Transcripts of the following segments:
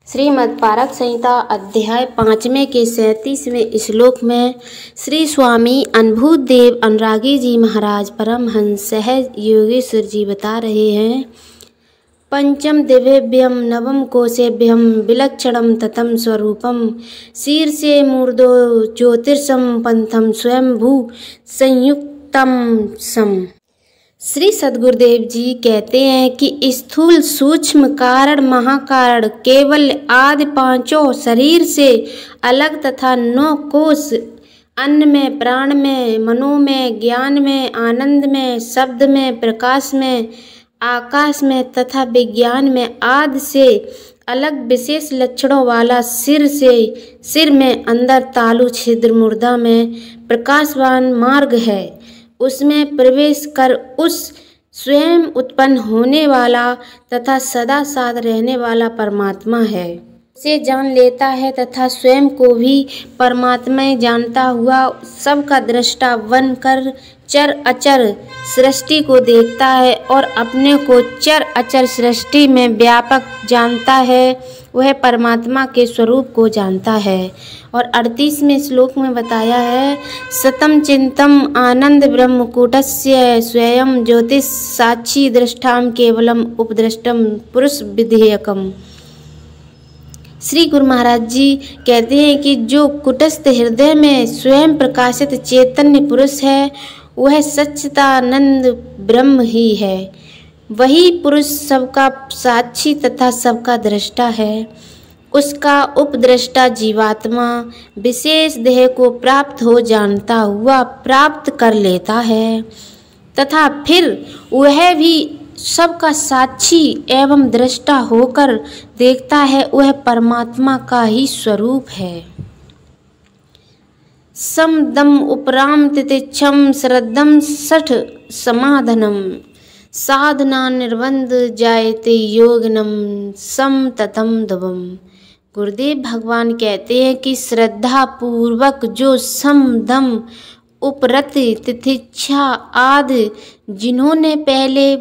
Shrimad park संहिता अध्याय 5वें के 37वें श्लोक में श्री स्वामी अनुभूत देव अनुरागी जी महाराज परमहंस सहज योगेश्वर जी बता रहे हैं। पंचम दिव्यभ्यम नवम कोशेभ्यम विलक्षणम ततम स्वरूपम शीर्षे मूर्धो ज्योतिषम पंथम स्वयंभू संयुक्तम सम। श्री सद्गुरुदेव जी कहते हैं कि स्थूल सूक्ष्म कारण महाकारण केवल आदि पांचों शरीर से अलग तथा 9 कोश अन्न में, प्राण में, मनो में, ज्ञान में, आनंद में, शब्द में, प्रकाश में, आकाश में तथा विज्ञान में आदि से अलग विशेष लक्षणों वाला सिर में अंदर तालु छिद्र मुर्दा में प्रकाशवान मार्ग है। उसमें प्रवेश कर उस स्वयं उत्पन्न होने वाला तथा सदा साथ रहने वाला परमात्मा है उसे जान लेता है तथा स्वयं को भी परमात्मा जानता हुआ सबका दृष्टा बन कर चर अचर सृष्टि को देखता है और अपने को चर अचर सृष्टि में व्यापक जानता है। वह परमात्मा के स्वरूप को जानता है। और 38वें श्लोक में बताया है, सतम चिंतम आनंद ब्रह्मकूटस्य स्वयं ज्योतिष साक्षी दृष्टाम केवलम उपदृष्टम पुरुष विधेयकम। श्री गुरु महाराज जी कहते हैं कि जो कुटस्थ हृदय में स्वयं प्रकाशित चैतन्य पुरुष है वह सच्चिदानंद ब्रह्म ही है। वही पुरुष सबका साक्षी तथा सबका दृष्टा है। उसका उपद्रष्टा जीवात्मा विशेष देह को प्राप्त हो जानता हुआ प्राप्त कर लेता है तथा फिर वह भी सबका साक्षी एवं दृष्टा होकर देखता है। वह परमात्मा का ही स्वरूप है। सम दम उपराम तितिक्षम श्रद्धम सठ समाधनम साधना निर्बंध जायते योगनम सम ततम दवम। गुरुदेव भगवान कहते हैं कि श्रद्धा पूर्वक जो सम दम उपरत तितिक्षा आदि जिनको पहले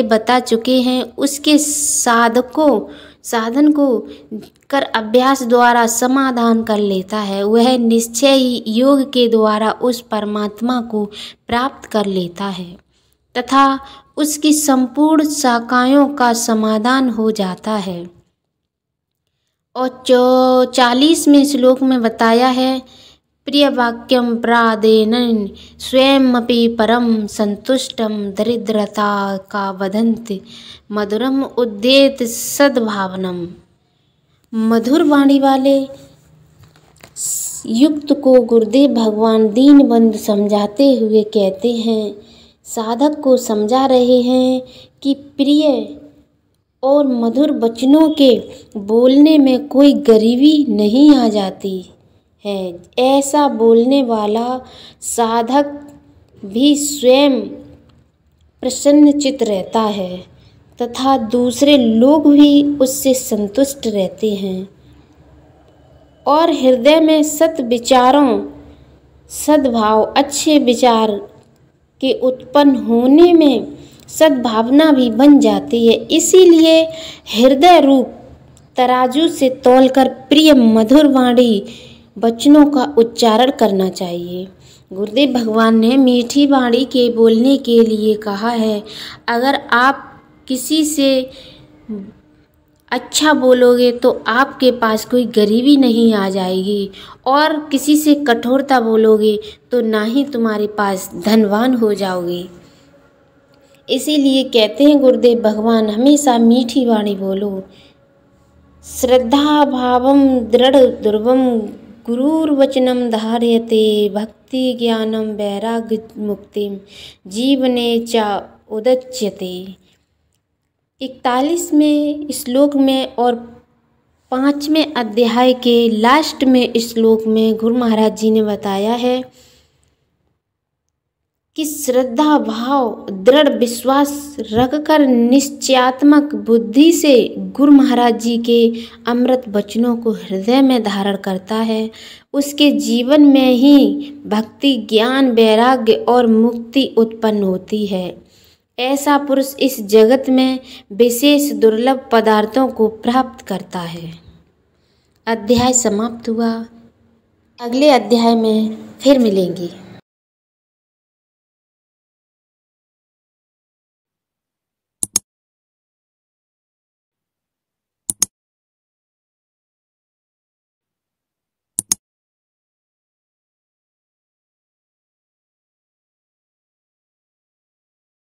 बता चुके हैं उसके साधन को कर अभ्यास द्वारा समाधान कर लेता है। वह निश्चय ही योग के द्वारा उस परमात्मा को प्राप्त कर लेता है तथा उसकी संपूर्ण शाखाओं का समाधान हो जाता है। और 40वें श्लोक में बताया है, प्रिय वाक्यम प्रादेन स्वयंमपि परम संतुष्टम दरिद्रता का वदन्ति मधुरम उद्येत सद्भावनम। मधुर वाणी वाले युक्त को गुरुदेव भगवान दीनबंधु समझाते हुए कहते हैं, साधक को समझा रहे हैं कि प्रिय और मधुर वचनों के बोलने में कोई गरीबी नहीं आ जाती है। ऐसा बोलने वाला साधक भी स्वयं प्रसन्नचित्त रहता है तथा दूसरे लोग भी उससे संतुष्ट रहते हैं। और हृदय में सत विचारों, सद्भाव, अच्छे विचार के उत्पन्न होने में सद्भावना भी बन जाती है। इसीलिए हृदय रूप तराजू से तौलकर प्रिय मधुर वाणी वचनों का उच्चारण करना चाहिए। गुरुदेव भगवान ने मीठी वाणी के बोलने के लिए कहा है। अगर आप किसी से अच्छा बोलोगे तो आपके पास कोई गरीबी नहीं आ जाएगी और किसी से कठोरता बोलोगे तो ना ही तुम्हारे पास धनवान हो जाओगे। इसीलिए कहते हैं गुरुदेव भगवान, हमेशा मीठी वाणी बोलो। श्रद्धा भावम दृढ़ दुर्वम गुरुर्वचनम धार्यते भक्ति ज्ञानम वैराग्य मुक्तिम जीवने च उदच्यते। 41वें श्लोक में और 5वें अध्याय के लास्ट में श्लोक में गुरु महाराज जी ने बताया है कि श्रद्धा भाव दृढ़ विश्वास रखकर निश्चयात्मक बुद्धि से गुरु महाराज जी के अमृत वचनों को हृदय में धारण करता है, उसके जीवन में ही भक्ति ज्ञान वैराग्य और मुक्ति उत्पन्न होती है। ऐसा पुरुष इस जगत में विशेष दुर्लभ पदार्थों को प्राप्त करता है। अध्याय समाप्त हुआ। अगले अध्याय में फिर मिलेंगे।